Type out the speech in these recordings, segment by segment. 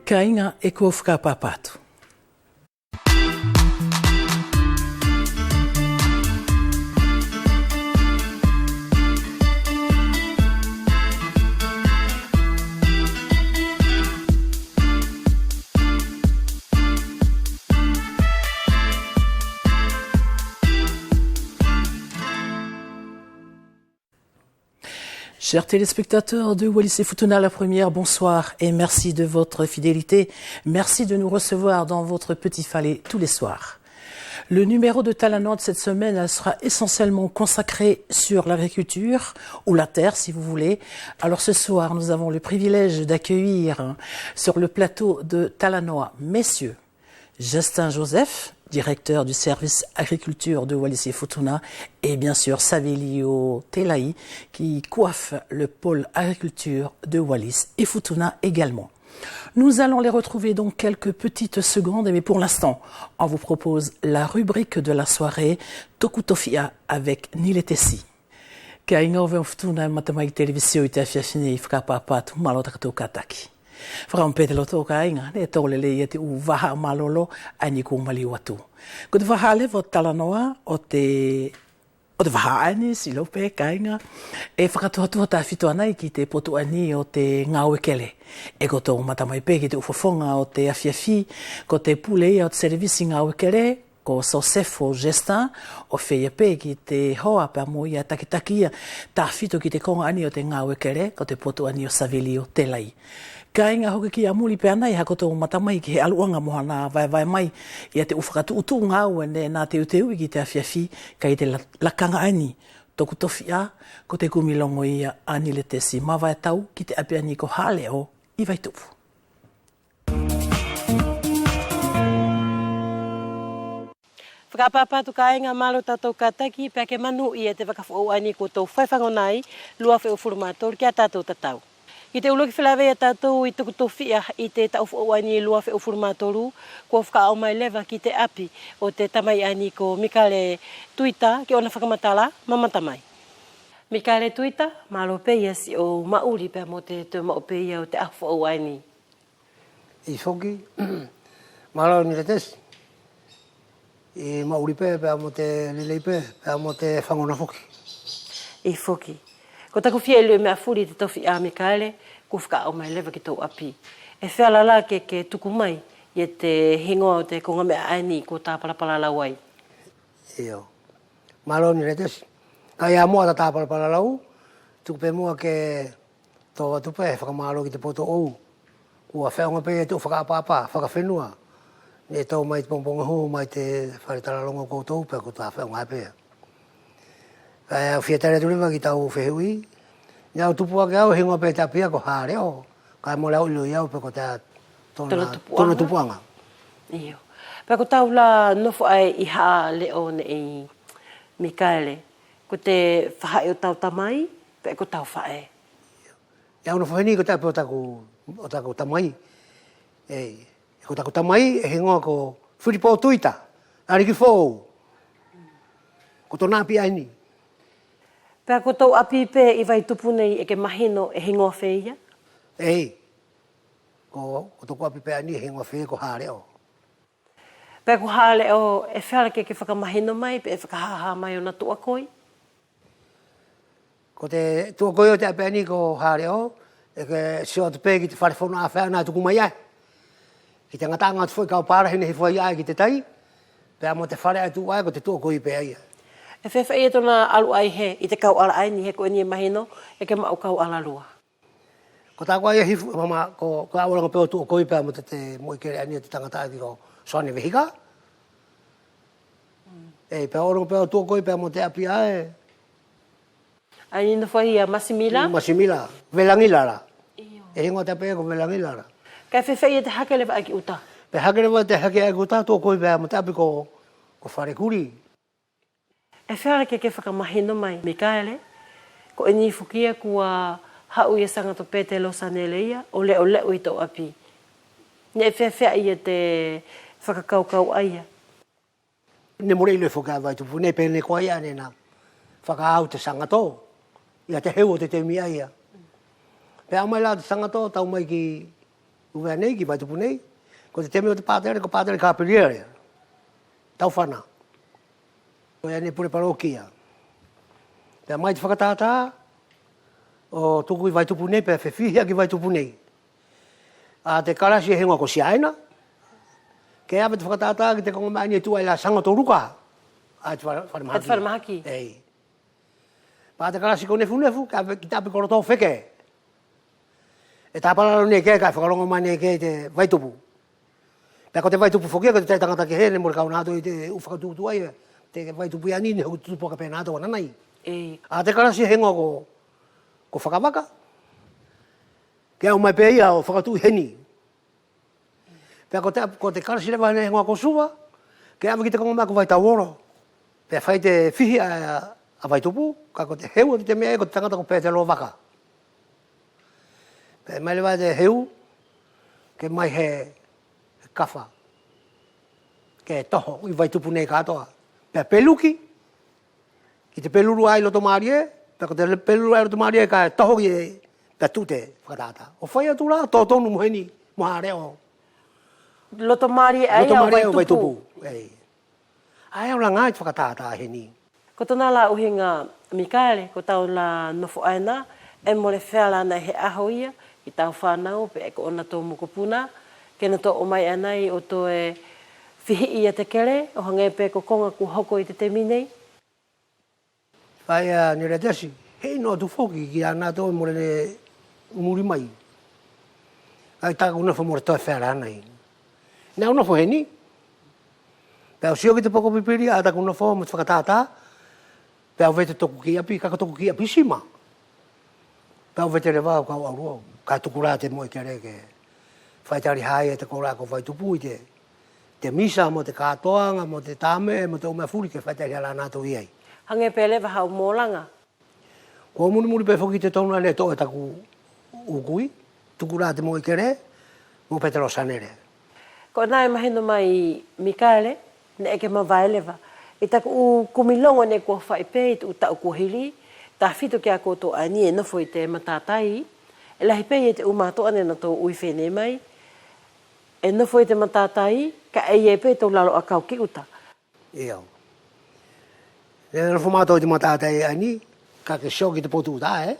Kainga e ko whakapapatu. Chers téléspectateurs de Wallis et Futuna la première, bonsoir et merci de votre fidélité. Merci de nous recevoir dans votre petit falais tous les soirs. Le numéro de Talanoa de cette semaine elle sera essentiellement consacré sur l'agriculture ou la terre si vous voulez. Alors ce soir, nous avons le privilège d'accueillir sur le plateau de Talanoa, messieurs, Justin Joseph, directeur du service agriculture de Wallis et Futuna, et bien sûr Savelio Telaï, qui coiffe le pôle agriculture de Wallis et Futuna également. Nous allons les retrouver dans quelques petites secondes, mais pour l'instant, on vous propose la rubrique de la soirée Tokutofia avec Niletesi. Ka inga o Futuna matamai televisio ite afiafine whakapapatu malo takatokataki. Whakampete lo tō ka inga, ne tōlele i te uwaha malolo ani ko mali watu. Ko te wahale vo Talanoa o te waha ani si lope ka inga, e whakatuatua ta whito anai ki te potu ani o te ngāwekele. E ko tō matamai pe ki te ufofonga o te afiafi, ko te pulei o te servisi ngāwekele, ko Sosefo Justin o whea pe ki te hoa pa mo ia takitakia ta whito ki te konga ani o te ngāwekele, ko te potu ani o Savelio Telaï. Ka inga hoki ki a muli pe anai hako tō matamai ki he aluanga moha nā vai mai ia te uwhakatu utu ngā ue nā te uteu i ki te awhiawhi ka i te lakanga ani toku tofi a ko te kumilongo ia ani le tesi mawai tau ki te ape ani ko hale o i vai tupu. Whakapapatu ka inga malo tātou kataki pia ke manu i e te whakawhau ani ko tō whaiwhangonai lua wheo furumator ki a tātou tatau. I te uloki whilawe a tātou i tuku tōwhia i te tauwhau ani lua wheo furumatoru ko whakaau mai lewa ki te api o te tamai ani ko Mikale Tuita ki ona whakamatala mamatamai. Mikale Tuita, malo peia si o mauri pia mo te mao peia o te awhau ani. I whoki, malo ni le tesi. I mauri pia mo te lelei pia mo te whangona whoki. I whoki. Ko taku whia lue mea furi te tofi a Mikale, ko whakaau mai lewa ki tau api. E whialala ke tuku mai, i te hingoa o te konga mea ani ko tā palapala lau ai. Iyo. Malo ni le tesi. Ka ia mua ta tā palapala lau, tuku pe mua ke tō atupe, whakamalo ki te poto ou. Kua whaonga pe e tu whakapapa, whakawhenua. Ne tau mai te pongponga hu, mai te wharetara longa koutou, pe ko tā whaonga hapea. Kaya whiatare tuliwa ki tau whehui. Niau tupua ke au hingoa pe tapia ko haare o. Kaya mo lau ilo iau pe ko te tona tupuanga. Iyo. Pe ko tau la nofo ai i haa leo ne i Mikale. Ko te whahae o tau tamai, pe ko tau whae. Iau nofo heni ko tapu o taku tamai. Ko taku tamai e hingoa ko Whiripo Tuita. Ariki fōu. Ko tō nāpi aini. Pea ko tau api pe i vai tupu nei e ke mahino e hingoa wheia? Ei. Ko tōku api pe ani e hingoa wheia ko haare o. Pea ko haare o e whiara ke whakamahino mai pe e whakahaha mai o na tuakoi? Ko te tuakoi o te api ani ko haare o e ke sio te pe ki te wharewhona a whea nā tuku mai ai. Ki te ngatanga atu whai kau pārahine he whai ai ki te tai. Pea mo te whare atu ai ko te tuakoi pe ai. E whewha i tona alu ai he, i te kau ala ai ni he ko ni e mahino, e ke mau kau ala lua. Ko tā koe hifu, mama, ko awalanga peo tu o koipea mo te moikere ani te tangata ki ko Soane Vehika. Pea awalanga peo tu o koipea mo te api ae. Ai ni whahi a Masimila? Masimila, Velangilara. E hingoa te pea ko Velangilara. Kai whewha i te hakelewa ai ki uta? Pe hakelewa te hake ai ki uta, tu o koipea mo te api ko Wharekuri. E whiara ke whakamahino mai, Mikale, ko e ni fukia kua hau i e sangato pete lo saneleia, o leo i tau api. Ne e whewha i e te whakakaukau aia. Ne more i le whuka vai tupu, ne pene koa ia nena whakahau te sangato, ia te heu o te temi aia. Pe amai la te sangato, tau mai ki Uwe nei ki vai tupu nei. Ko te teme o te pātere, ko pātere ka periere. Tau whana. Ko ea ne pure parokia. Pea mai te whakatātā, o tuku i vai tupu nei, pea whewhihia ki vai tupu nei. A te karasi e hengoa ko si aina. Ke awe te whakatātā ki te konga mai ni e tua i la sanga tō ruka. A te wharamahaki. A te wharamahaki. Ei. Pa te karasi ko nefu, ki tāpi koro tō wheke. E tāpararo ne ke, kai whakarongo mai ne ke te vaitupu. Pea ko te vaitupu whokia, ko te tangata ke he, ne more kaunāto i te uwhakatutu ai, te vaitupu i ani, ne hoku tutupu ka pēnāto wana nei. Ei. A te karasi hengoa ko whakawaka. Ke au mai pēia o whakatu heni. Pea ko te karasi lewa hene hengoa ko suwa, ke awe ki te konga mai ko vai tauoro. Pea whai te whihi a vaitupu, ka ko te heu ki te mea ko te tangata ko pētelo waka. Pea mai lewa te heu, ke mai he kafa. Ke toho, i vaitupu nei katoa. Pea peluki, ki te peluru ai loto marie, pea ko te peluru ai loto marie ka toho ki pea tute whakatata. O whai atu la, tō tonu muheni, moha reo. Loto mari ai Loto au marie o vaitupu. vaitupu. Ei. Ai au la ngai whakatata heni. Ko tōna la uhinga Mikaele, ko tau la nofo aina, e mole whea nei he aho ia, i tau whanau, pe eko ona tō mokopuna, kena tō o mai anai o tō e whihi ia te kere, o hange pe ko konga ku hoko i te te minei. Ai ni re tesi, hei no tu foki ki ana to mo le muri mai. Ai ta una fo mo to fera nei. Na una fo heni. Pe sio ki te poko pipiri ata kuna fo mo whakatata. Pe au vete toku ki api, ka toku ki api sima. Pe au vete le va ka au ka tukura te mo kere ke. Fai tari hai te kora ko vai tupu i te misa mo te katoanga mo te tame mo te o me furi ke fai tari ala na to iai. Hange pele wa hau mōlanga. Ko muri pe foki te tona le to e taku ukui, tukura te mo i kere, mo petero sanere. Ko nai mahino mai Mikaele, ne eke mawaelewa. I taku u kumilongo ne kua whaipe, i tu tau kuhiri, ta whito kia koto ani e nofo i te matatai, e lahi pei e te umatoa ne na tō ui whene mai, e nofo i te matatai, ka e pe tō lalo a kau ki uta. Eo. Le nofo mātou i te matatai ani, ka ke sio ki te potu uta,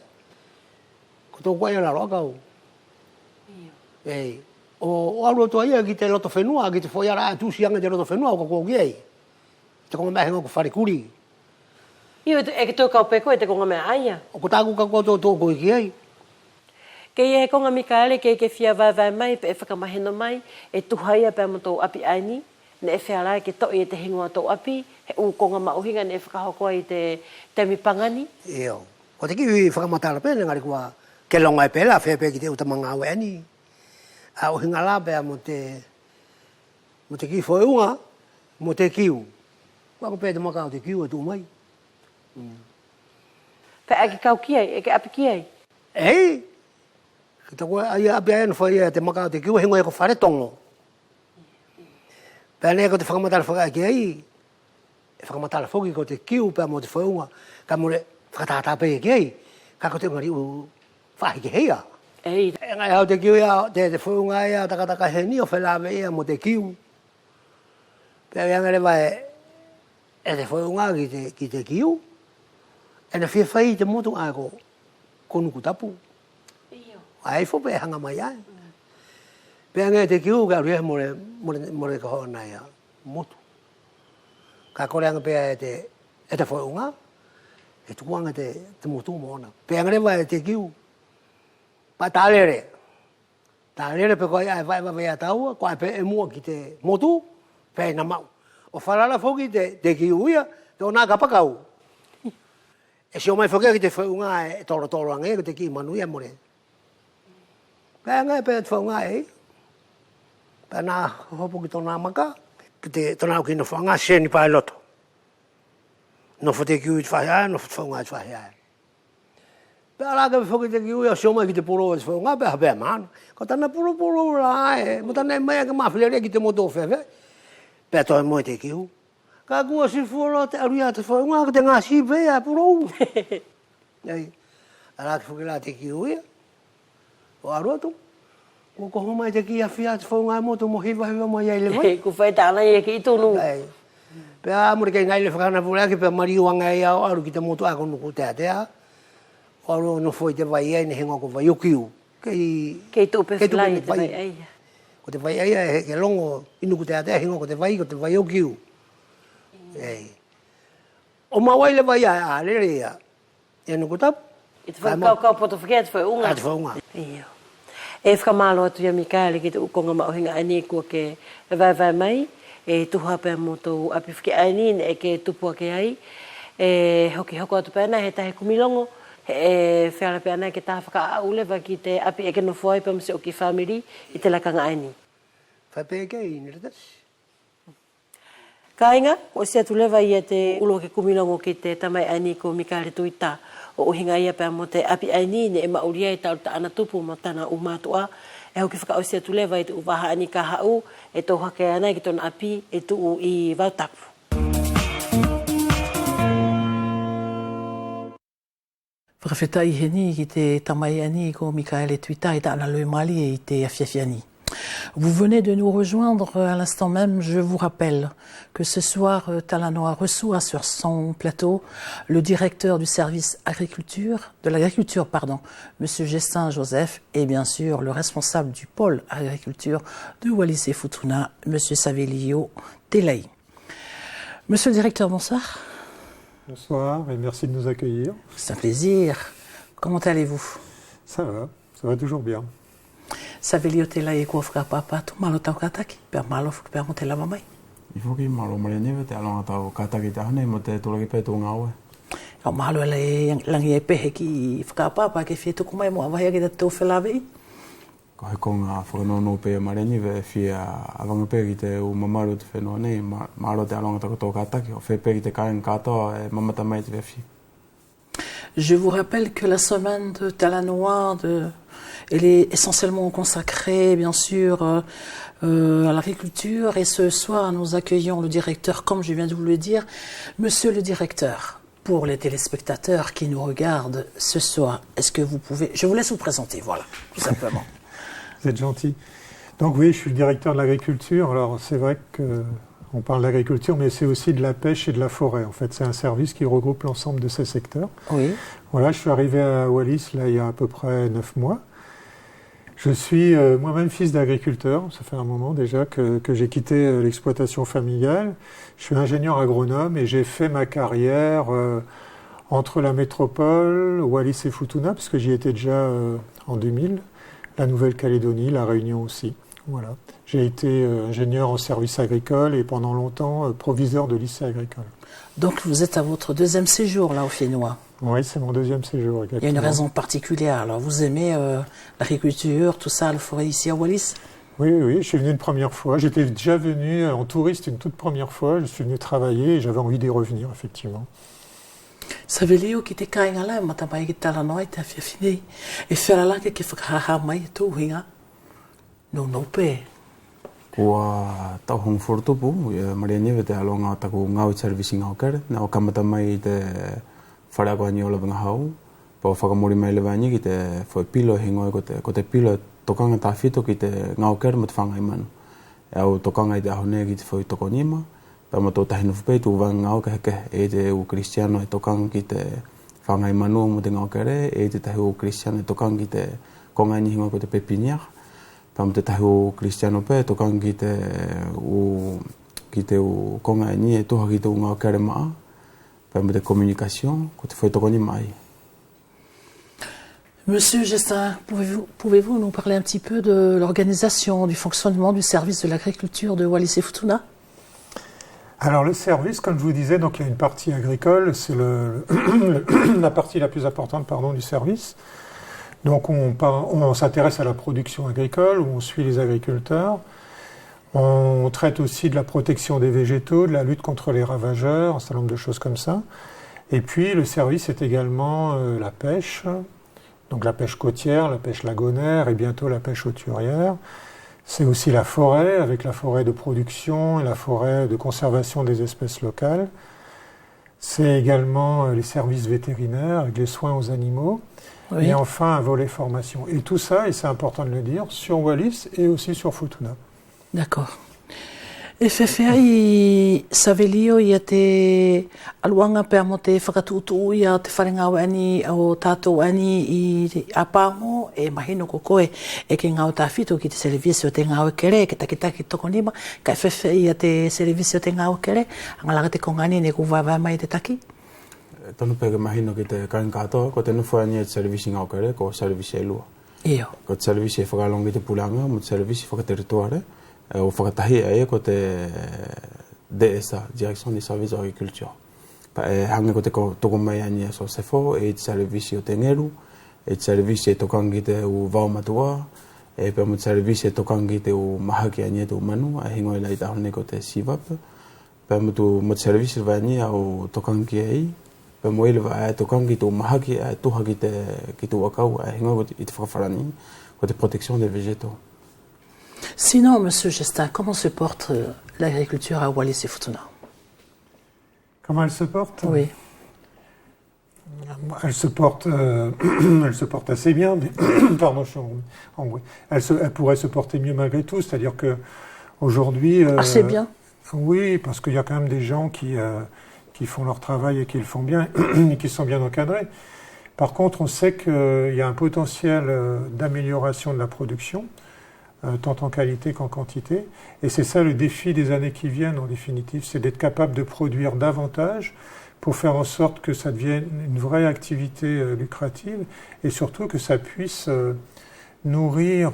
Ko tō kua ia lalo a kau. Ei. O aru toa ia ki te loto whenua, ki te whoiara a tūsianga te loto whenua, o ka kua kiei. Te konga mea henga ko wharekuri. Io e ke tō kau peko e te konga mea aia. O ko tāku ka kua tō koi kiei. Ke ia he konga Mikaele ke whia vai mai, pe e whakamaheno mai, e tuhaia pe mo tō api aini, ne e whiarai ke toi e te hingoa tō api, he u konga mauhinga ne e whakahokoa i te mipangani. Eo. Ko te kiwi whakamatara pēne ngari kua ke longa e pēla, whēpē ki te utamanga au ani. A o hinga la pēa mo te ki whoeunga, mo te kiu. Wako pēte maka o te kiu e tū mai. Pe ake kau kiai, ake api kiai. Ei! Ki ta koe ai api aena whaia te maka o te kiu, hingo e ko wharetongo. Pēa ne ko te whakamatara whakaaki ai, e whakamatara whoki ko te kiu pēa mo te whoeunga, ka mo le whakatata pēi ki ai, ka ko te ngari u whahi ki heia. Ei. E ngai hau te kiu ia, te whoeunga ia, takataka heni o whelawe ia mo te kiu. Pēa ia ngare vai, e te whoeunga ki te kiu, e na whia whai te motu ai ko nuku tapu. Ai fo pe hanga mai ai. Pe ngai te kiu ka ria more ka ho nai motu. Ka kore anga pe e te whoeunga, e tukuanga te motu mo ona. Pe ngai vai te kiu. Pa tālere. Tālere pe koe ai vai a taua, koe pe e mua ki te motu, pe na mau. O whalala whoki te kiu ia, te o nā kapakau. E si o mai whokea ki te whaunga e toro ange, ki te ki manu ia more. Pea ngai pe te whaunga e. Pea nā hopo ki tōna maka, ki te tōna au ki no whaunga, seni pae loto. No whate kiu i te whahi no whate whaunga i te whahi ae. Pea rāka me whoki te kiu ia, si o mai ki te poro i te whaunga, pea hapea maana. Ko tana poro la e, mo tana e mai ka mawhilerea ki te moto whewhe. Pea toi moe te kiu. Ka kua si fuara te aruia te whaunga, ka te ngā si pea, poro. Ei, a rāki whukila te kiu ia. O aroa tu. Ko homa te ki a fia te whaunga mo to mo hiwa mo ia le mai. Ku whai tāna e ki tonu. Ai. Pea mo ke ngai le whakana pula ke pe mariwanga ia o aru ki te motu ako nuku te atea. Oro no foi te vai ai ne hengo ko vai ukiu. Kei tō pe whilai te vai ai. Ko te vai ai e ke longo inu ko te atea hengo ko te vai ukiu. Ei. O mawai le vai ai a le rea. E nuku tap. I te whakau poto whakea te whaunga. A te whaunga. Iyo. E whakamalo atu ia Mikaele ki te ukonga mauhinga ani kua ke vai mai. E tuha pēr mo tō api whake ani e ke tupua ke ai. E hoki hoko atu pēna he tahe kumilongo. E whiara pēna ke tā whaka aulewa ki te api e ke no whai pēr mse o ki whamiri i te lakanga ani. Whapea kei ni retasi. Ka inga, o sia tu lewa ia te ulo ke kumilongo ki te tamai ani ko Mikaele Tuita. O uhinga ia pēr mo te api ani ne e mauria i tau ta ana tupu mo tana umatua. E hoki whaka o sia tu lewa i te uwaha ani ka hau. E tō hake ana ki tōna api e tuu i Vautapu. Whakawhetai heni ki te tamai ani ko Mikaele Tuita i tāna lui mali i te awhiawhiani. Vous venez de nous rejoindre à l'instant même. Je vous rappelle que ce soir, Talanoa reçoit sur son plateau le directeur du service de l'agriculture, Monsieur Gestin Joseph, et bien sûr le responsable du pôle agriculture de Wallis et Futuna, Monsieur Savelio Telei. Monsieur le directeur, bonsoir. Bonsoir et merci de nous accueillir. C'est un plaisir. Comment allez-vous? Ça va toujours bien. Savelio Telei ko whakapapa tu malo tau kataki, pēr malo whakapea mo te lava mai. I whoki malo mare newe te alonga tau kataki te hane mo te tūlaki pētō ngā oe. Au malo ele langi e pehe ki whakapapa ke whie tuku mai mo awahia ki te tō whelawei. Ko he ko ngā whakanono pēr mare newe whie awanga pēr ki te u mamaru te whenua nei, maro te alonga tau tō kataki, o whē pēr ki te kāinga katoa e mamata mai te whie. Je vous rappelle que la semaine de Talanoa, elle est essentiellement consacrée, bien sûr, à l'agriculture. Et ce soir, nous accueillons le directeur, comme je viens de vous le dire. Monsieur le directeur, pour les téléspectateurs qui nous regardent ce soir, est-ce que vous pouvez... Je vous laisse vous présenter, voilà, tout simplement. Vous êtes gentil. Donc oui, je suis le directeur de l'agriculture. Alors c'est vrai qu'on parle d'agriculture, mais c'est aussi de la pêche et de la forêt. En fait, c'est un service qui regroupe l'ensemble de ces secteurs. Oui. Voilà, je suis arrivé à Wallis, là, il y a à peu près 9 mois. Je suis moi-même fils d'agriculteur, ça fait un moment déjà que j'ai quitté l'exploitation familiale. Je suis ingénieur agronome et j'ai fait ma carrière entre la métropole, Wallis et Futuna, parce que j'y étais déjà en 2000, la Nouvelle-Calédonie, la Réunion aussi. Voilà. J'ai été ingénieur en service agricole et pendant longtemps proviseur de lycée agricole. Donc vous êtes à votre deuxième séjour là au Fénois. Oui, c'est mon deuxième séjour. Exactement. Il y a une raison particulière. Alors vous aimez l'agriculture, tout ça, la forêt ici à Wallis? Oui, je suis venu une première fois. J'étais déjà venu en touriste une toute première fois. Je suis venu travailler et j'avais envie d'y revenir, effectivement. Savelio ki te kāinga lai, matamai ki Talanoa i te awhiawhinei. E whera ke whakahaha mai e tūhinga. No pē. Kua tau hong whortupu, maria newe te alonga taku ngau servisi ngau kere. Nā o kamata mai te whareako ani o lawa ngahau. Pa whakamori mai lewa ani ki te whoi pilo hingoi ko te pilo tokanga tā whito ki te ngau kere mo te whangai manu. E au tokanga i te ahonea ki te whoi toko nima. Pa mo tō tahinu whupei tū wang ngau heke e te u Kristiano e tokanga ki te whangai manu mo te ngau kere. E te tahi u Kristiano e tokanga ki te kongai ni hingoi ko te pepiniak. Pa mo te tahi u Kristiano pe tokanga ki te u kongai ni e toha ki te u ngau kere maa. De communication, Monsieur Gestin, pouvez-vous nous parler un petit peu de l'organisation, du fonctionnement du service de l'agriculture de Wallis et Futuna? Alors le service, comme je vous disais, donc il y a une partie agricole, c'est la partie la plus importante du service. Donc on s'intéresse à la production agricole, où on suit les agriculteurs. On traite aussi de la protection des végétaux, de la lutte contre les ravageurs, un certain nombre de choses comme ça. Et puis le service est également la pêche, donc la pêche côtière, la pêche lagonaire et bientôt la pêche hauturière. C'est aussi la forêt, avec la forêt de production et la forêt de conservation des espèces locales. C'est également les services vétérinaires, avec les soins aux animaux. Oui. Et enfin, un volet formation. Et tout ça, et c'est important de le dire, sur Wallis et aussi sur Futuna. D'accord. E whewhea savelio ia te aluanga pēr mo te whakatuutu ia te wharengawe ani o tātou ani I Apango e mahino ko koe e ke ngau tāwhito ki te servisi o te ngau kere ke takitaki toko nima ka whewhea ia te servisi o te ngau kere angalanga te kongani ne ku vavai mai te taki. Tonu pēke mahino ki te kain katoa ko te nufu ani e te servisi ngau kere ko servisi e lua. Iyo. Ko te servisi e whakalongi te pulanga mo te servisi whakaterituare. O whakatahi e ko te DSA, Direction des Services d'Agriculture. Pa e hange ko te toko mai ani so sefo e te servisi o te ngeru, e te servisi e tokangi te u vaumatua, e pe mo te servisi e tokangi te u mahaki ani te u manu, a hingo ila I tahone ko te SIVAP. Pe mo te servisi vani au tokangi ai, pe mo ila e tokangi te u mahaki e tuha ki te wakau, a hingo ko I te whakawharani, ko te protection des végétaux. Sinon, Monsieur Gestin, comment se porte l'agriculture à Wallis et Futuna? Comment elle se porte? Oui. Elle se porte assez bien, mais pardon, je suis en bruit. Elle pourrait se porter mieux malgré tout, c'est-à-dire que aujourd'hui. Assez bien. Oui, parce qu'il y a quand même des gens qui font leur travail et qui le font bien et qui sont bien encadrés. Par contre, on sait qu'il y a un potentiel d'amélioration de la production. Tant en qualité qu'en quantité. Et c'est ça le défi des années qui viennent, en définitive, c'est d'être capable de produire davantage pour faire en sorte que ça devienne une vraie activité lucrative et surtout que ça puisse nourrir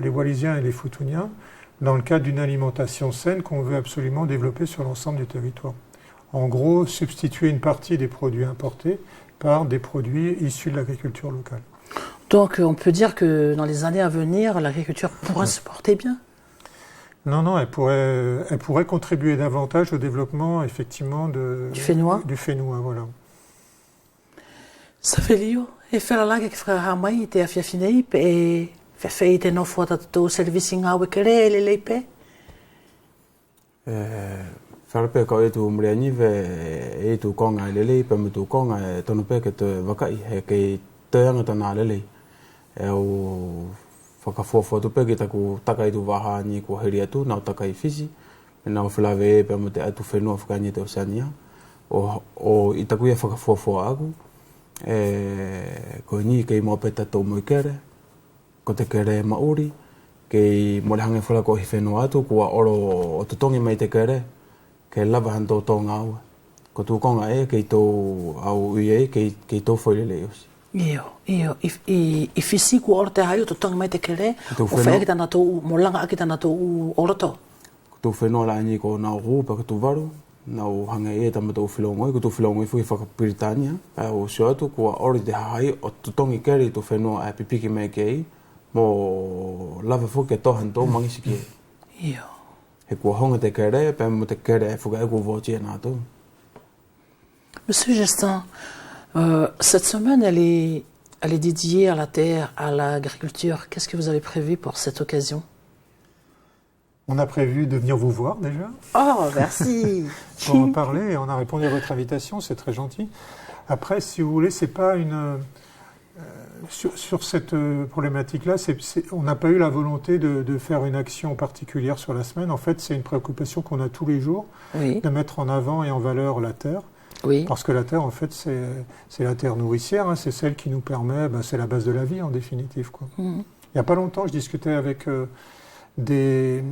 les Wallisiens et les Futuniens dans le cadre d'une alimentation saine qu'on veut absolument développer sur l'ensemble du territoire. En gros, substituer une partie des produits importés par des produits issus de l'agriculture locale. Donc on peut dire que dans les années à venir, l'agriculture pourra se porter bien? Non, elle pourrait contribuer davantage au développement, effectivement, du Fénois. Du Fénois, voilà. Savelio, e wheralanga ki whakahamai te awhiawhinei pe e whewhei te nofo tatatou servisi ngā wekere e lelei pe? Wharape ka e tu mreani e tu konga e lelei pe me tu konga e tonu pe ke te wakai he kei te angata nā lelei. E o whakafofo tu pe ki taku taka I tu waha ni ko heri atu, nau taka I whisi, e nau whilawe e pe mo te atu whenua whakanya te Oceania. O I taku ia whakafofo aku, ko ni kei mo pe tatou mo I kere, ko te kere Maori, kei mo le hange whala ko hi whenua atu, kua oro o tutongi mai te kere, kei lava hanto tō ngāua. Ko tū konga e, kei tō au ui e, kei tō whailele osi. Iyo. I whisi kua oro te hai o tutongi mai te kere, o whea ki tana tō molanga aki tana tō oroto. Ko tū whenua la ani ko nau rūpa ka tū waru, nau hange e tama tō whilongoi, ko tū whilongoi whuki whakapiritania, o sio atu kua oro te hai o tutongi kere I tū whenua a pipiki mai kei, mo lava whuki e tohan tō mangisiki e. Iyo. He kua honga te kere, pe mo te kere e whuka e kua vōtia nā tō. Monsieur Gestin, cette semaine, elle est dédiée à la terre, à l'agriculture. Qu'est-ce que vous avez prévu pour cette occasion? On a prévu de venir vous voir déjà. Oh, merci. Pour en parler, et on a répondu à votre invitation, c'est très gentil. Après, si vous voulez, c'est pas une... sur cette problématique-là, on n'a pas eu la volonté de faire une action particulière sur la semaine. En fait, c'est une préoccupation qu'on a tous les jours, Oui. de mettre en avant et en valeur la terre. Oui. Parce que la terre, en fait, c'est la terre nourricière, hein, c'est celle qui nous permet, c'est la base de la vie, en définitive, quoi. Il n'y a pas longtemps, je discutais avec des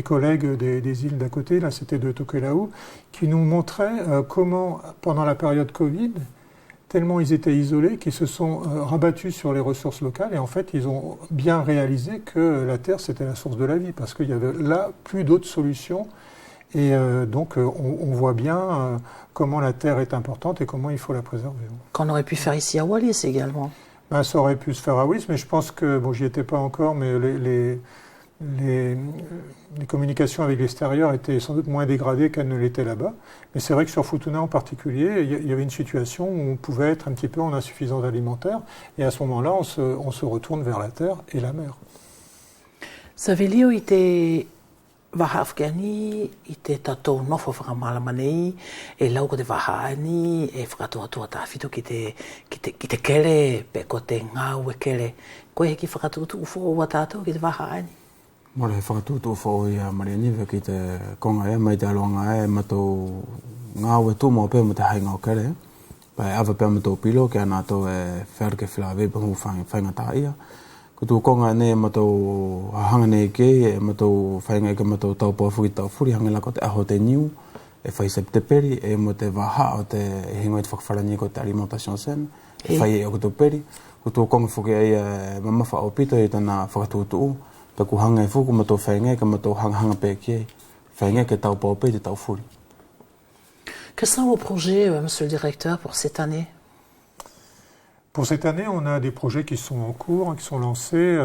collègues des îles d'à côté, là, c'était de Tokelau, qui nous montraient comment, pendant la période Covid, tellement ils étaient isolés, qu'ils se sont rabattus sur les ressources locales, et en fait, ils ont bien réalisé que la terre, c'était la source de la vie, parce qu'il y avait là plus d'autres solutions. Et donc, on voit bien comment la terre est importante et comment il faut la préserver. Qu'on aurait pu faire ici à Wallis également. Ben, ça aurait pu se faire à Wallis, mais je pense que, bon, j'y étais pas encore, mais les communications avec l'extérieur étaient sans doute moins dégradées qu'elles ne l'étaient là-bas. Mais c'est vrai que sur Futuna en particulier, il y avait une situation où on pouvait être un petit peu en insuffisance alimentaire. Et à ce moment-là, on se retourne vers la terre et la mer. Savelio, Waha Afghani, i te tatou nofo whakamālama nei, e lau ko te wahaani, e whakatoa toa tāwhito ki te kere, pe ko te ngāu e kere. Koe heki whakatutu ufo o tātou ki te wahaani? Mora he whakatutu ufo i a Marianiwe ki te konga mai te aloanga matou ngāu e tūmo pēr mo te hainga o kere. Pai awa pēr mo tō pilo, ke ana tō e wherke whilawe pahu whaingataa ia. Ko tū konga nei matou hanga nei ke, matou whainga ike matou tau pōwhu ki tau furi, hangela ko te aho te niu, e whaisep te peri, e mo te waha o te hingo i te whakawharani ko te alimentation sen, e whai e o ko tō peri. Ko tū konga whuke ai mamawha o pito i tana whakatūtu, ta ku hanga e whuku matou whainga ike matou hanga pē ki, whainga ke tau pōpe te tau furi. Quels sont vos projets, monsieur le directeur, pour cette année? Pour cette année, on a des projets qui sont en cours, qui sont lancés,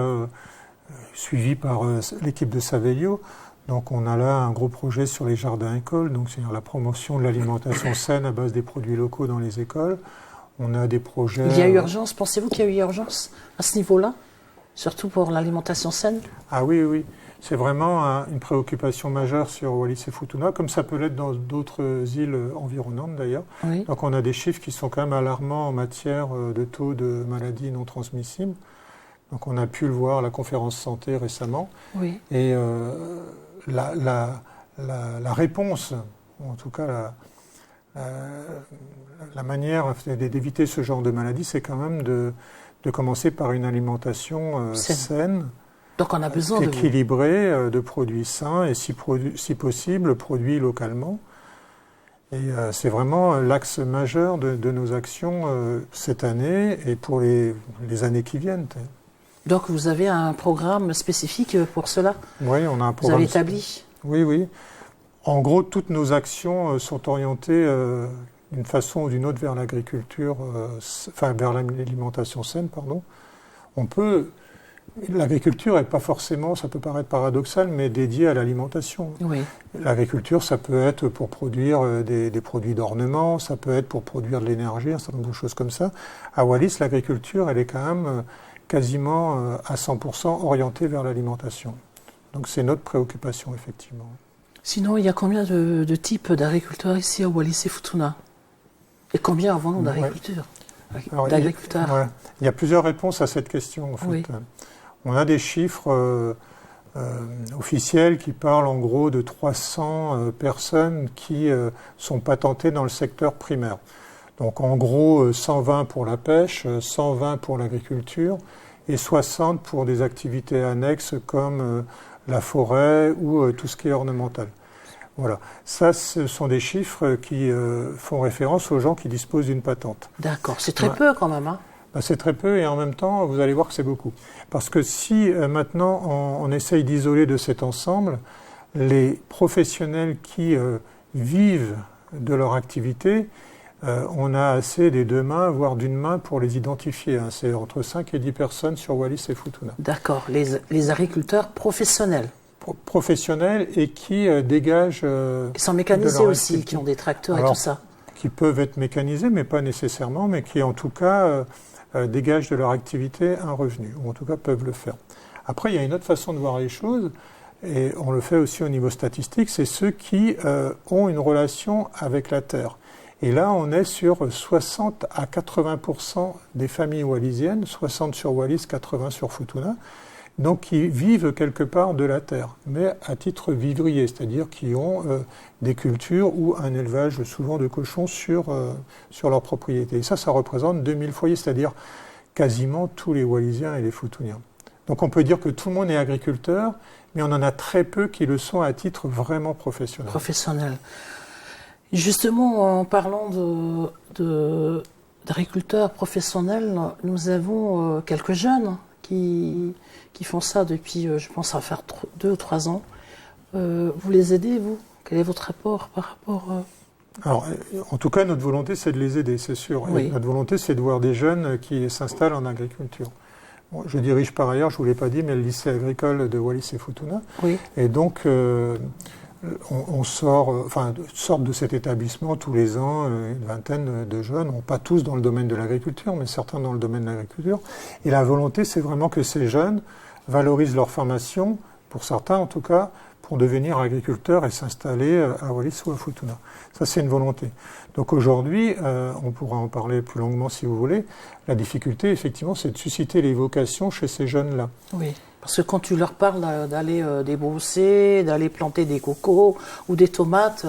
suivis par l'équipe de Saveglio. Donc on a là un gros projet sur les jardins-écoles, donc c'est-à-dire la promotion de l'alimentation saine à base des produits locaux dans les écoles. On a des projets... Il y a eu urgence, pensez-vous qu'il y a eu urgence à ce niveau-là, surtout pour l'alimentation saine? Ah oui, oui. C'est vraiment une préoccupation majeure sur Wallis et Futuna, comme ça peut l'être dans d'autres îles environnantes d'ailleurs. Oui. Donc on a des chiffres qui sont quand même alarmants en matière de taux de maladies non transmissibles. Donc on a pu le voir à la conférence santé récemment. Oui. Et la réponse, ou en tout cas la manière d'éviter ce genre de maladie, c'est quand même de commencer par une alimentation saine. Donc on a besoin équilibré, de produits sains et si possible produits localement. Et c'est vraiment l'axe majeur de nos actions cette année et pour les années qui viennent. Donc vous avez un programme spécifique pour cela? Oui, on a un programme. Vous avez établi? Oui, oui. En gros, toutes nos actions sont orientées d'une façon ou d'une autre vers l'agriculture, vers l'alimentation saine, pardon. L'agriculture n'est pas forcément, ça peut paraître paradoxal, mais dédiée à l'alimentation. Oui. L'agriculture, ça peut être pour produire des produits d'ornement, ça peut être pour produire de l'énergie, un certain nombre de choses comme ça. À Wallis, l'agriculture, elle est quand même quasiment à 100% orientée vers l'alimentation. Donc c'est notre préoccupation, effectivement. Sinon, il y a combien de types d'agriculteurs ici à Wallis et Futuna? Et combien avons-nous d'agriculteurs? D'agriculteurs. Ouais. Il y a plusieurs réponses à cette question, en fait. Oui. On a des chiffres officiels qui parlent en gros de 300 personnes qui sont patentées dans le secteur primaire. Donc en gros 120 pour la pêche, 120 pour l'agriculture et 60 pour des activités annexes comme la forêt ou tout ce qui est ornemental. Voilà. Ça, ce sont des chiffres qui font référence aux gens qui disposent d'une patente. D'accord. C'est très peu quand même, hein? C'est très peu et en même temps, vous allez voir que c'est beaucoup. Parce que si maintenant on essaye d'isoler de cet ensemble les professionnels qui vivent de leur activité, on a assez des deux mains, voire d'une main pour les identifier. Hein. C'est entre 5 et 10 personnes sur Wallis et Futuna. D'accord. Les agriculteurs professionnels. Professionnels et qui dégagent... Ils sont mécanisés aussi, qui ont des tracteurs. Alors, et tout ça. Qui peuvent être mécanisés, mais pas nécessairement, mais qui en tout cas... dégagent de leur activité un revenu, ou en tout cas peuvent le faire. Après, il y a une autre façon de voir les choses, et on le fait aussi au niveau statistique, c'est ceux qui ont une relation avec la terre. Et là, on est sur 60 à 80% des familles wallisiennes, 60 sur Wallis, 80 sur Futuna, donc qui vivent quelque part de la terre, mais à titre vivrier, c'est-à-dire qui ont des cultures ou un élevage souvent de cochons sur leur propriété. Et ça représente 2000 foyers, c'est-à-dire quasiment tous les Wallisiens et les Futuniens. Donc on peut dire que tout le monde est agriculteur, mais on en a très peu qui le sont à titre vraiment professionnel. Professionnel. Justement, en parlant d'agriculteurs professionnels, nous avons quelques jeunes qui font ça depuis, je pense, ça va faire 2 ou 3 ans. Vous les aidez, vous? Quel est votre rapport par rapport Alors, en tout cas, notre volonté, c'est de les aider, c'est sûr. Oui. Et notre volonté, c'est de voir des jeunes qui s'installent en agriculture. Bon, je dirige par ailleurs, je ne vous l'ai pas dit, mais le lycée agricole de Wallis et Futuna. Oui. Et donc, on sortent de cet établissement tous les ans une vingtaine de jeunes, pas tous dans le domaine de l'agriculture, mais certains dans le domaine de l'agriculture. Et la volonté, c'est vraiment que ces jeunes valorisent leur formation, pour certains en tout cas, pour devenir agriculteur et s'installer à Wallis ou à Futuna. Ça, c'est une volonté. Donc aujourd'hui, on pourra en parler plus longuement si vous voulez, la difficulté, effectivement, c'est de susciter les vocations chez ces jeunes-là. Oui, parce que quand tu leur parles d'aller débrousser, d'aller planter des cocos ou des tomates,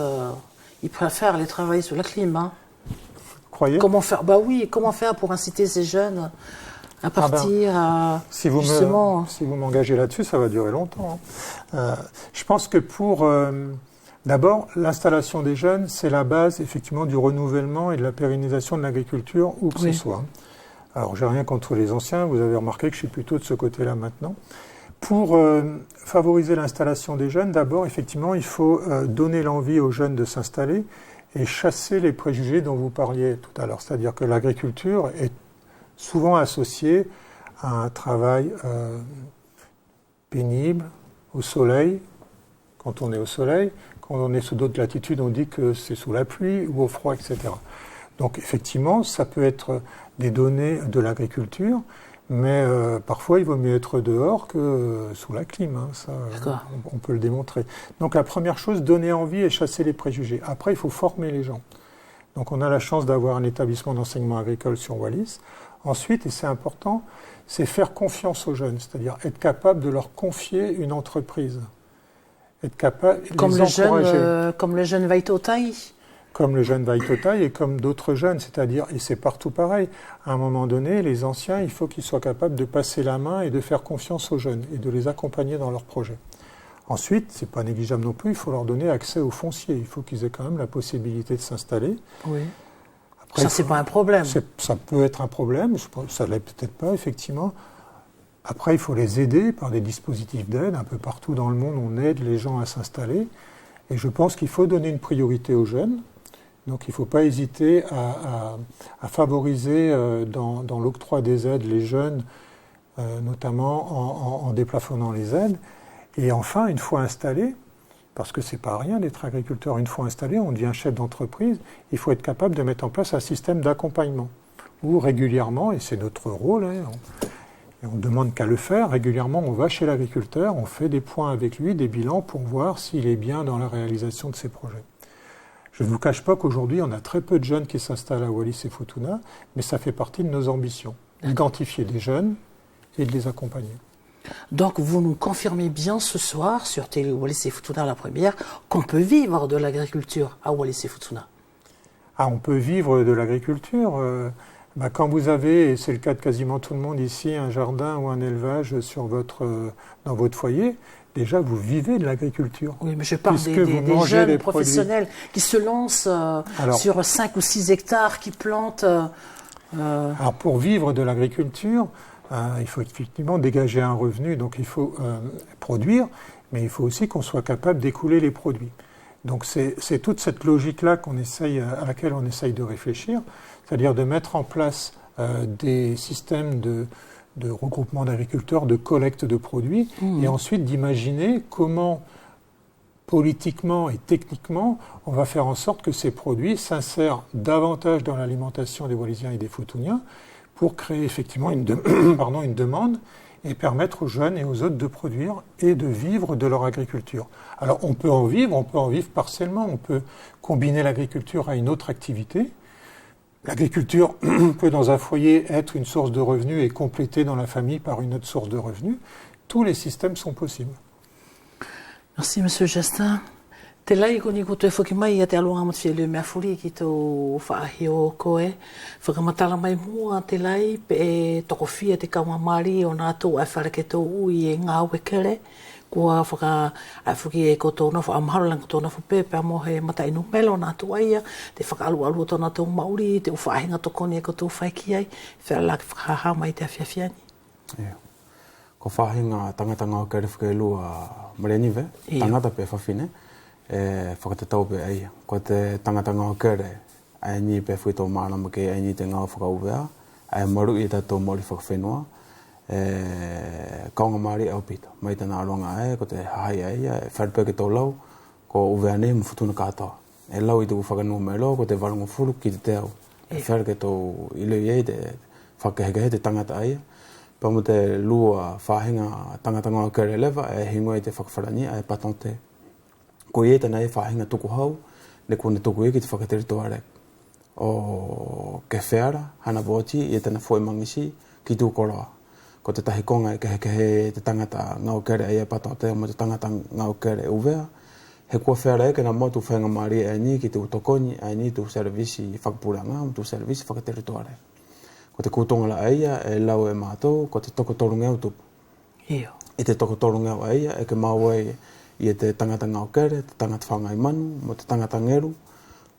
ils préfèrent aller travailler sur la clim. Hein. Vous croyez ? Comment faire ? Bah oui, comment faire pour inciter ces jeunes à partir si justement... Si vous m'engagez là-dessus, ça va durer longtemps. Hein. Je pense que pour... D'abord, l'installation des jeunes, c'est la base effectivement du renouvellement et de la pérennisation de l'agriculture, où que ce soit. Alors, j'ai rien contre les anciens, vous avez remarqué que je suis plutôt de ce côté-là maintenant. Pour favoriser l'installation des jeunes, d'abord, effectivement, il faut donner l'envie aux jeunes de s'installer et chasser les préjugés dont vous parliez tout à l'heure. C'est-à-dire que l'agriculture est souvent associée à un travail pénible, au soleil, quand on est au soleil. Quand on est sous d'autres latitudes, on dit que c'est sous la pluie ou au froid, etc. Donc effectivement, ça peut être des données de l'agriculture, mais parfois il vaut mieux être dehors que sous la clim. Hein, ça, on peut le démontrer. Donc la première chose, donner envie et chasser les préjugés. Après, il faut former les gens. Donc on a la chance d'avoir un établissement d'enseignement agricole sur Wallis. Ensuite, et c'est important, c'est faire confiance aux jeunes, c'est-à-dire être capable de leur confier une entreprise. Être capable de les encourager. Comme le jeune Vaitotai. Comme le jeune Vaitotai et comme d'autres jeunes, c'est-à-dire, et c'est partout pareil, à un moment donné, les anciens, il faut qu'ils soient capables de passer la main et de faire confiance aux jeunes et de les accompagner dans leurs projets. Ensuite, c'est pas négligeable non plus, il faut leur donner accès au foncier, il faut qu'ils aient quand même la possibilité de s'installer. Oui. Après, ça, c'est pas un problème. Ça peut être un problème, ça l'est peut-être pas, effectivement. Après, il faut les aider par des dispositifs d'aide. Un peu partout dans le monde, on aide les gens à s'installer. Et je pense qu'il faut donner une priorité aux jeunes. Donc, il ne faut pas hésiter à favoriser dans l'octroi des aides les jeunes, notamment en déplafonnant les aides. Et enfin, une fois installé, parce que ce n'est pas rien d'être agriculteur, une fois installé, on devient chef d'entreprise, il faut être capable de mettre en place un système d'accompagnement où régulièrement, et c'est notre rôle, et on ne demande qu'à le faire. Régulièrement, on va chez l'agriculteur, on fait des points avec lui, des bilans pour voir s'il est bien dans la réalisation de ses projets. Je ne vous cache pas qu'aujourd'hui, on a très peu de jeunes qui s'installent à Wallis et Futuna, mais ça fait partie de nos ambitions, d'identifier des jeunes et de les accompagner. Donc, vous nous confirmez bien ce soir, sur Télé Wallis et Futuna la première, qu'on peut vivre de l'agriculture à Wallis et Futuna. Ah, on peut vivre de l'agriculture. Quand vous avez, et c'est le cas de quasiment tout le monde ici, un jardin ou un élevage dans votre foyer, déjà vous vivez de l'agriculture. Oui, mais je parle des jeunes professionnels qui se lancent sur 5 ou 6 hectares, qui plantent... Alors pour vivre de l'agriculture, il faut effectivement dégager un revenu, donc il faut produire, mais il faut aussi qu'on soit capable d'écouler les produits. Donc c'est toute cette logique-là à laquelle on essaye de réfléchir, c'est-à-dire de mettre en place des systèmes de regroupement d'agriculteurs, de collecte de produits, et ensuite d'imaginer comment, politiquement et techniquement, on va faire en sorte que ces produits s'insèrent davantage dans l'alimentation des Wallisiens et des Futuniens pour créer effectivement une demande et permettre aux jeunes et aux autres de produire et de vivre de leur agriculture. Alors on peut en vivre partiellement, on peut combiner l'agriculture à une autre activité. L'agriculture peut dans un foyer être une source de revenus et compléter dans la famille par une autre source de revenus. Tous les systèmes sont possibles. Merci Monsieur Justin. Te lai ko ni ko te whaki mai a te aloanga mati le mea furi ki tō whaahi o koe. Whakamatala mai mua te lai pe e toko fia te kaunga mari o nā tō ai wharake tō ui e ngā ue kere. Kua whaka ai whuki e ko tōna wha amharolang tōna whapepe amo he mata inu melo nā tō aia. Te whakaalu tōna tō mauri, te uwhaahinga tōkoni e ko tō whaiki ai. Whera laki whakaha mai te awhiawhiani. Ko whahinga tangatanga o kere whakelua mareniwe, tangata pe whawhine. Whakatatau pe ai. Ko te tangatanga o kere, ai ni pe whuito mānama ke ai ni te ngā whakauwea, ai maru i tato mori whakawhenua, kaunga maari au pita. Mai tana aronga ai, ko te hahai ai, wharpeke tō lau, ko uwea ne mwhutuna kātoa. E lau i tuku whakanua me lo, ko te warunga furu ki te teo. E wharke tō ilui ei, te whakahekehe te tangata ai. Pa mo te lua whahinga tangata ngā kere lewa e hingoa I te whakawharani e patente. Ko I tana e whahinga tuku hau, ne kone tuku ki te whakaterito arek. O ke whiara, hana vōti, I tana whoi mangisi ki tūkoroa. Ko te tahi konga e kehe te tangata ngau kere e patente mo te tangata ngau kere uvea. He kua whiara ke na motu whainga maari e ni ki te utokoni e ni tu servisi whakapuranga, tu servisi whakaterito arek. Ko te kūtonga la aia e lau e mātou, ko te tokotoru ngau tupu. Io. I te tokotoru ngau aia e ke mawai I te tangata ngau kere, te tangata whangai manu, mo te tangata ngeru,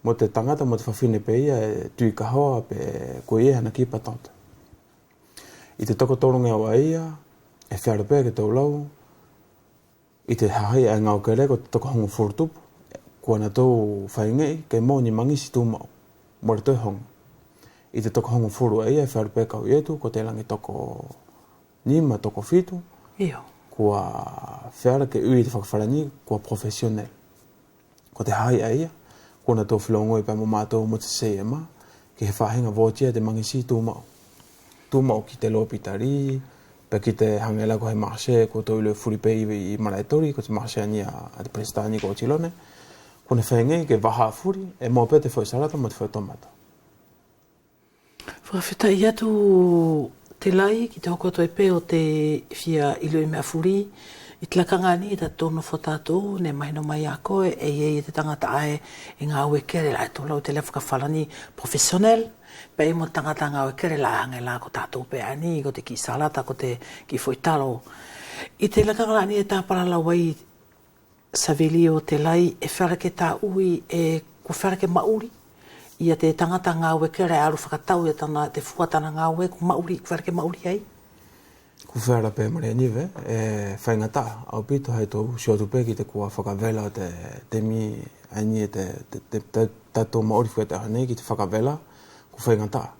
mo te tangata mo te whawhine pe ia e tui ka hoa pe ko ia hana ki patata. I te tokotoru ngau aia e whiara pe ke tau lau, I te hahai e ngau kere ko te tokohonga furutupu, kua na tau whaingei ke mōni mangisi tū mau, mo re toi honga. I te toko hongo furu e wharu pēkau I etu, ko te langi toko nima, toko fitu, Io. kua whara ke ui te whakawharani, kua profesional. Ko te hai eia, kona tō whilongoi pēmo mātou mo te CMA, ki he whahinga vōtia te mangisi tūmau. Tūmau ki te lopitari, pe ki te hangela ko he marché, ko tō ilo furipei I Maraitori, ko te marché ania a te prestani ko Chilone. Kona whaingei ke waha furi, e mō pē te whoi sarata mo te whoi tomata. Whawhita I atu te lai ki te hokoto e pē o te whia ilo I mea furi. I te lakanga ni ta tono whatato ne mahino mai a koe e te tangata ae I ngā ue kere la e tō lau te le whakawharani profesional. Pei mo tangata ngā ue kere la ange la ko tātou pe ani, ko te ki salata, ko te ki whoitaro. I te lakanga ni e tā parala wai saveli o te lai e wharake tā ui e ko wharake mauri. Ia te tangata ngā ue kere aru whakatau e tana te fuatana ngā ue ko mauri, ko wharake mauri ai. Ku whera pē maria niwe, e whaingata, au pito hei tō siotu pē ki te kua whakawela te mi aini e te tato maori whueta hanei ki te whakawela, ku whaingata.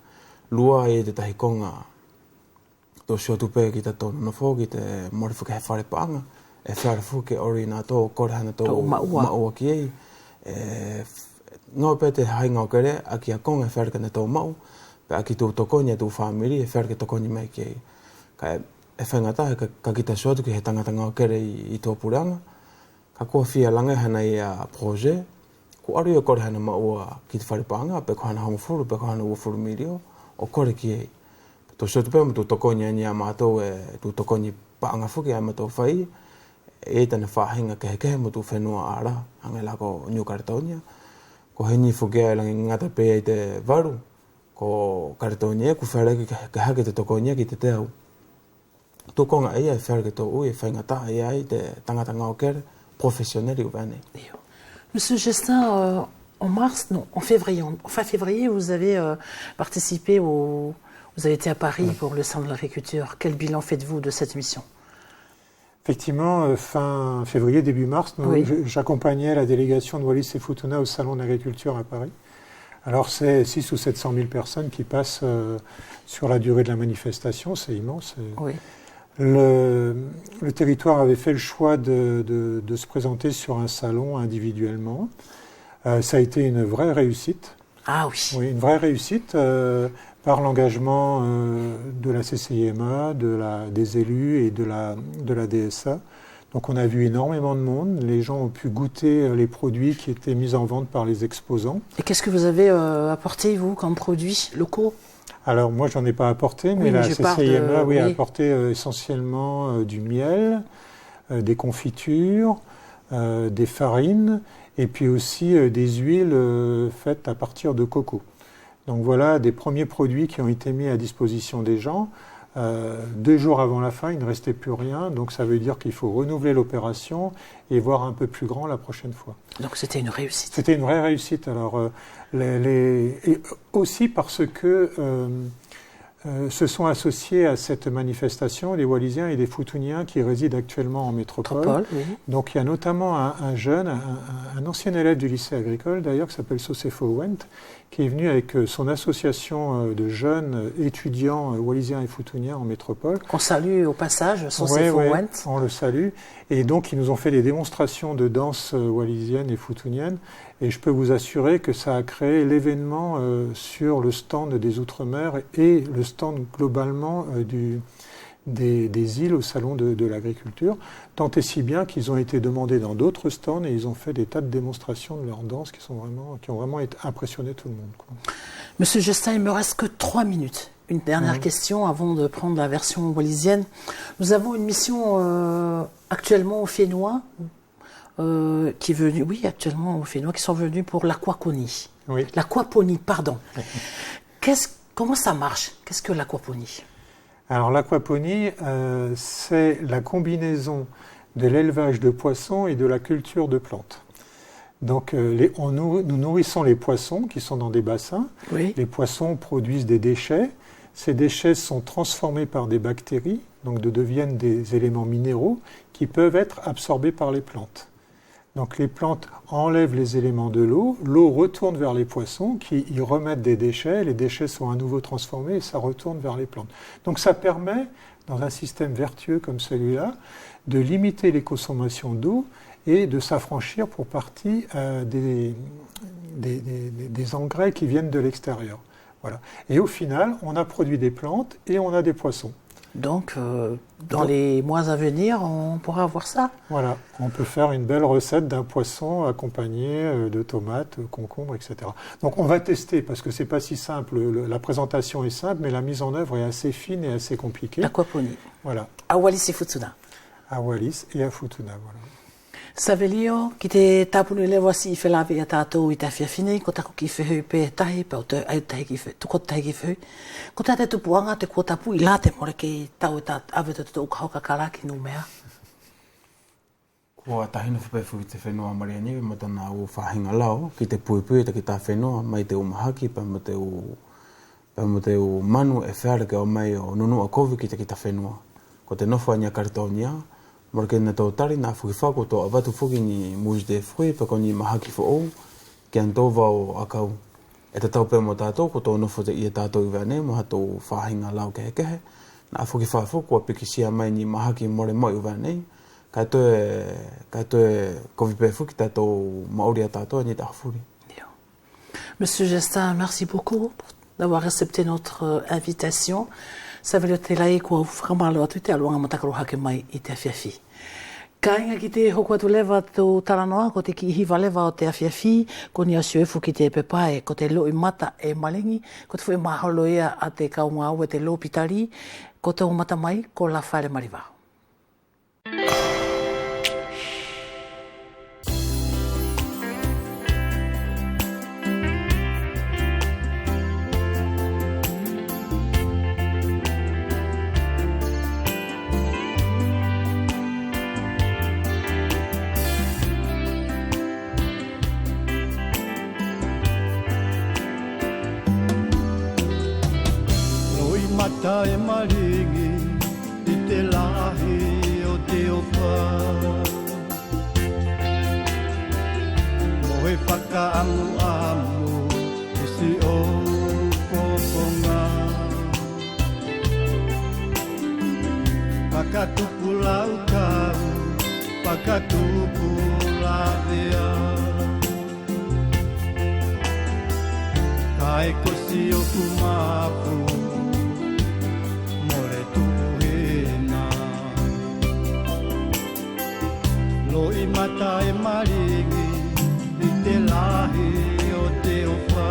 Lua e te tahi konga tō siotu pē ki te tō nonofo ki te maori whuke he whare paanga, e whare whuke ori nā tō korehana tō maua ki ei. Ngau pē te hai ngau kere, aki a konga e whare kane tō mau, pe aki tō tokoni e tō whamiri e whare ke tokoni mai ki ei. Ka e whaingata ka kita soatu ki he tangata ngau kere I tō puranga, ka kua whia langa hana I a proje, ku aru e kore hana maua ki te wharepanga, pe ko hana hongofuru, pe ko hana uafuru mirio, o kore ki ei. Tō soatu pē mo tō tokoni ani a mātou e tō tokoni paanga whuki a mātou whai, e tana whahinga kehe mo tō whenua ara, angai lako New Caledonia, ko he ni whuki a langi ngata pē I te varu, ko Caledonia, ku whaereki ke hake te tokoni ki te teau. Tō konga ia e whaereki tō ui e whaingata ia I te tangata ngau kere, professionnel U vane. Monsieur Justin, en fin février, vous avez participé vous avez été à Paris pour le Salon de l'Agriculture. Quel bilan faites-vous de cette mission? Effectivement, fin février, début mars, j'accompagnais la délégation de Wallis et Futuna au Salon de l'Agriculture à Paris. Alors c'est 600 ou 700 000 personnes qui passent sur la durée de la manifestation, c'est immense. Oui. Le territoire avait fait le choix de se présenter sur un salon individuellement. Ça a été une vraie réussite. Ah oui. Oui, une vraie réussite par l'engagement de la CCIMA, des élus et de la DSA. Donc on a vu énormément de monde, les gens ont pu goûter les produits qui étaient mis en vente par les exposants. Et qu'est-ce que vous avez apporté, vous, comme produits locaux? Alors moi, j'en ai pas apporté, mais la CCIMA a apporté essentiellement du miel, des confitures, des farines, et puis aussi des huiles faites à partir de coco. Donc voilà des premiers produits qui ont été mis à disposition des gens. 2 jours avant la fin, il ne restait plus rien, donc ça veut dire qu'il faut renouveler l'opération et voir un peu plus grand la prochaine fois. Donc c'était une réussite. C'était une vraie réussite. Alors, et aussi parce que se sont associés à cette manifestation des Wallisiens et des Futuniens qui résident actuellement en métropole. Oui. Donc il y a notamment un jeune, un ancien élève du lycée agricole d'ailleurs, qui s'appelle Sosefo Went, qui est venu avec son association de jeunes étudiants wallisiens et futuniens en métropole. Qu'on salue au passage, Sosefo Went. On le salue. Et donc ils nous ont fait des démonstrations de danse wallisienne et futunienne. Et je peux vous assurer que ça a créé l'événement sur le stand des Outre-mer et le stand globalement des îles au Salon de l'Agriculture, tant et si bien qu'ils ont été demandés dans d'autres stands et ils ont fait des tas de démonstrations de leur danse qui ont vraiment impressionné tout le monde, quoi. Monsieur Justin, il me reste que 3 minutes. Une dernière question avant de prendre la version wallisienne. Nous avons une mission actuellement au Fénois, qui est venue, oui, actuellement au Fénois, qui sont venus pour l'aquaponie. Oui. L'aquaponie, pardon. Comment ça marche? Qu'est-ce que l'aquaponie? Alors l'aquaponie, c'est la combinaison de l'élevage de poissons et de la culture de plantes. Donc nous nourrissons les poissons qui sont dans des bassins. Oui. Les poissons produisent des déchets. Ces déchets sont transformés par des bactéries, donc deviennent des éléments minéraux qui peuvent être absorbés par les plantes. Donc les plantes enlèvent les éléments de l'eau retourne vers les poissons qui y remettent des déchets, les déchets sont à nouveau transformés et ça retourne vers les plantes. Donc ça permet, dans un système vertueux comme celui-là, de limiter les consommations d'eau et de s'affranchir pour partie des engrais qui viennent de l'extérieur. Voilà. Et au final, on a produit des plantes et on a des poissons. Donc, dans les mois à venir, on pourra avoir ça. Voilà, on peut faire une belle recette d'un poisson accompagné de tomates, concombres, etc. Donc on va tester, parce que c'est pas si simple, la présentation est simple, mais la mise en œuvre est assez fine et assez compliquée. L'aquaponie. Voilà. À Wallis et Futuna. À Wallis et à Futuna, voilà. Savelio, ki te tapunu le wasi I whelave a tātou I te whiawhine, ko tako ki whehui pē tahi, pau te au tahi ki whehui, tuko tahi ki whehui. Ko tā te tupuanga te kua tapu I lā te more ki tau tā aweta te uka hoka karaki no mea. Kua tahina whapewhu I te whenua Mariani, matana o whahinga lao, ki te puipui ki tā whenua, mai te umahaki, pa mo te o manu e wheareke o mai o nunu a kovi ki te whenua. Ko te nofo ania karitonia, Morke na tau tari nā whukiwhako tō awatu whuki ni muji te whui pa koni mahaki wha ou ki an tō wau akau. E te tau pē mo tātou ko tō nofo te ia tātou I wēne mo hato whahinga lau kehe. Nā whukiwhako kua pikisia mai ni mahaki more moi I wēne. Kai toe kovi pē whuki tātou maori a tātou ni tāwhuri. Monsieur Justin, merci beaucoup d'avoir accepté notre invitation. Ça veut dire que tu ko whakamalo atu te aluanga matakaru hake mai I te awhiawhi. Ka inga ki te hoko atu lewa tō taranoa, ko te ki hiwa lewa o te awhiawhi, ko ni asio efu ki te pepae, ko te loi mata e malengi, ko te whai mahalo ia a te kaunga au e te lo pitari, ko te mata mai, ko la whaere mariwa. Mata e maringi I te lahi o te opa Mohe whakaamu E si o poponga Pakatupu lau kau Pakatupu lavea Kai kosi o kumapu Loi mata e maringi I te lahi o te opa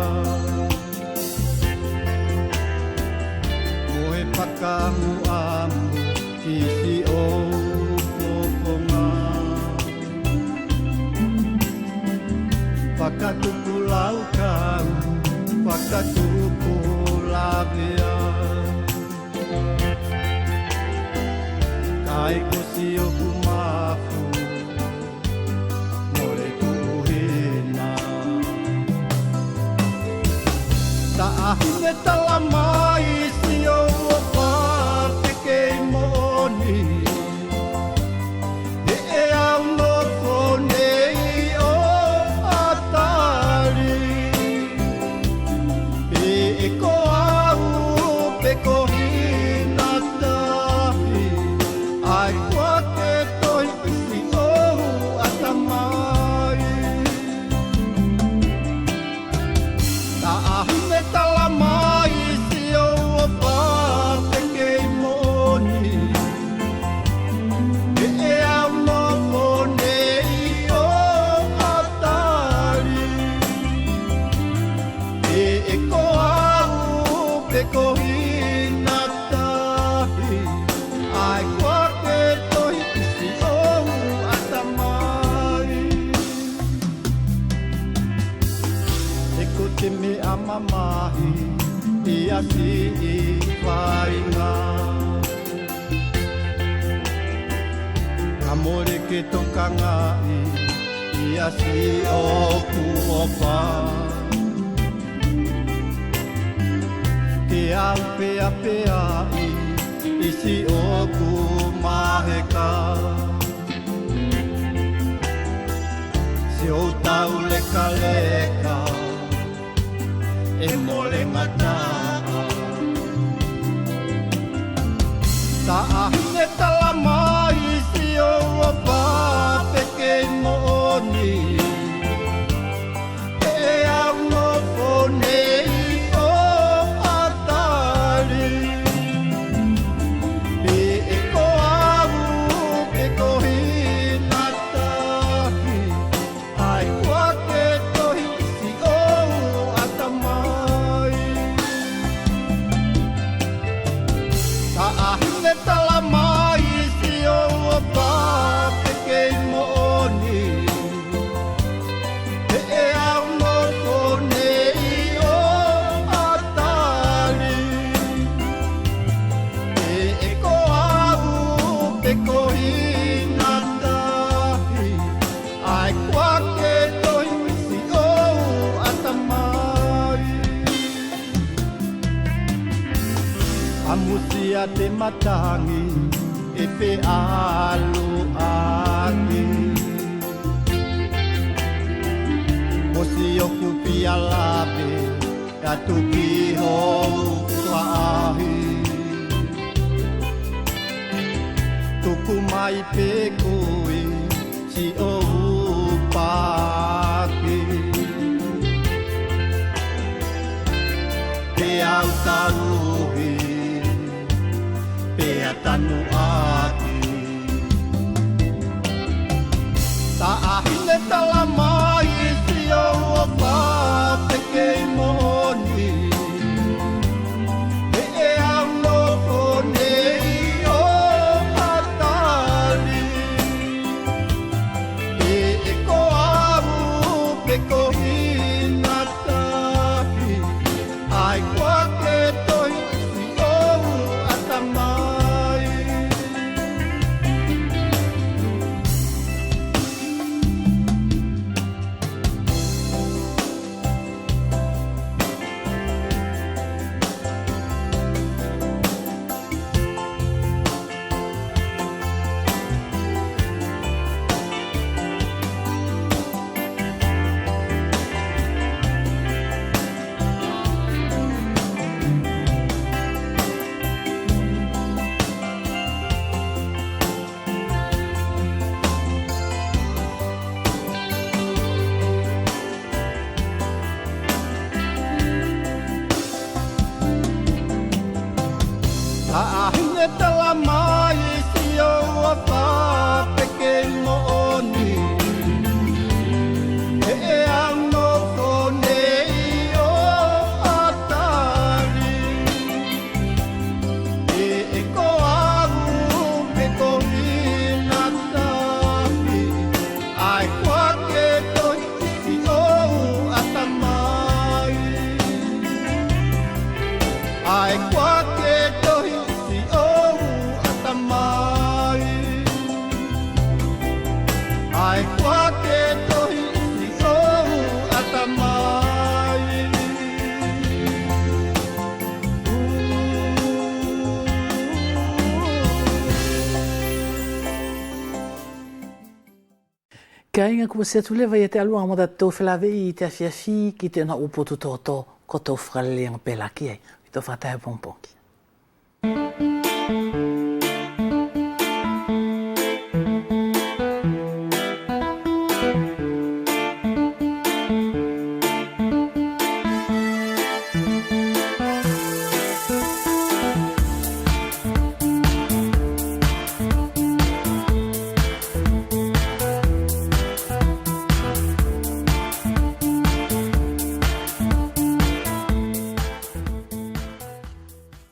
Moe whakaamu amu ki si o poponga Whakatupu lau kau, whakatupu lavea Kai kosi o kumafu Ahine tala mai si o opa te kei moni E au no fonei o atari E ko au pe ko hina tahi Ai kua ke toi si o atamai Ta ahine tala mai si si I whainga Amore ke tokanga Ia si o kuopa Ke au pea pea Isi o kumaheka Si o tau leka leka E mole ngata Ta ahine tala mai Si o wapa peke mooni E au no ponei o atari E ko au e ko hinatahi Ai kua ke tohi si o atamai Ta ahine tala mai si o wapa peke mooni E au no ponei o atari E ko au pe ko hinatahi Ai kua ke tohi si o atamai Amusia te matangi e pe alu aki Osi o kupi alape ka tuki hou whaahi Tuku mai pe koe si o upaki Pe au tauhi Pe atanu aki Ta ahine tala mai si o opa peke moni E au no ponei o atari E ko au pe ko hinatahi Ai kua ke tohi si o atamai Ahine tala mai si o wapa peke mooni E au no ponei o atari E ko au pe ko hinatahi Ai kua ke tohi si o atamai Ai kua ke tohi si o atamai Ai kua ke tohi si o atamai Kainga kua se tu leva ia te alua mo da tau whelawe I te awhiawhi ki te na upo tu tōtō ko tau whakaleanga pelaki ai. I tō whātai pongpongi.